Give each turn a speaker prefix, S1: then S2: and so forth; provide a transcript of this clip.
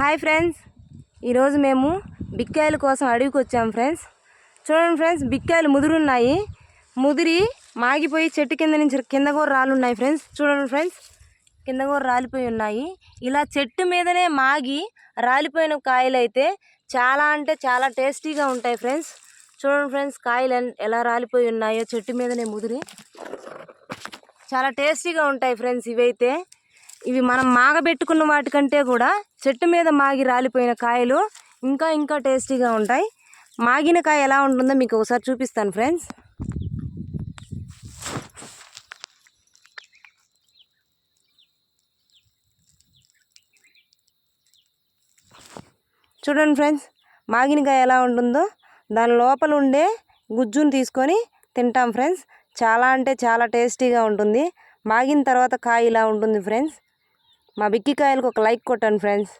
S1: Hi friends, ఈరోజు మేము బిక్కాయల కోసం అడవికి వచ్చాము ఫ్రెండ్స్. చూడండి ఫ్రెండ్స్, బిక్కాయలు ముదిరున్నాయి. ముదిరి మాగిపోయి చెట్టు కింద నుంచి కింద కూడా రాలున్నాయి ఫ్రెండ్స్. చూడండి ఫ్రెండ్స్, కింద కూడా రాలిపోయి ఉన్నాయి. ఇలా చెట్టు మీదనే మాగి రాలిపోయిన కాయలు అయితే చాలా అంటే చాలా టేస్టీగా ఉంటాయి ఫ్రెండ్స్. చూడండి ఫ్రెండ్స్, కాయలు ఎలా రాలిపోయి ఉన్నాయో చెట్టు మీదనే ముదిరి చాలా టేస్టీగా ఉంటాయి ఫ్రెండ్స్. ఇవైతే ఇవి మనం మాగబెట్టుకున్న వాటికంటే కూడా చెట్టు మీద మాగి రాలిపోయిన కాయలు ఇంకా ఇంకా టేస్టీగా ఉంటాయి. మాగిన కాయ ఎలా ఉంటుందో మీకు ఒకసారి చూపిస్తాను ఫ్రెండ్స్. చూడండి ఫ్రెండ్స్, మాగిన కాయ ఎలా ఉంటుందో. దాని లోపల ఉండే గుజ్జును తీసుకొని తింటాం ఫ్రెండ్స్. చాలా అంటే చాలా టేస్టీగా ఉంటుంది. మాగిన తర్వాత కాయ ఇలా ఉంటుంది ఫ్రెండ్స్. మా బిక్కి కాయలకు ఒక లైక్ కొట్టండి ఫ్రెండ్స్.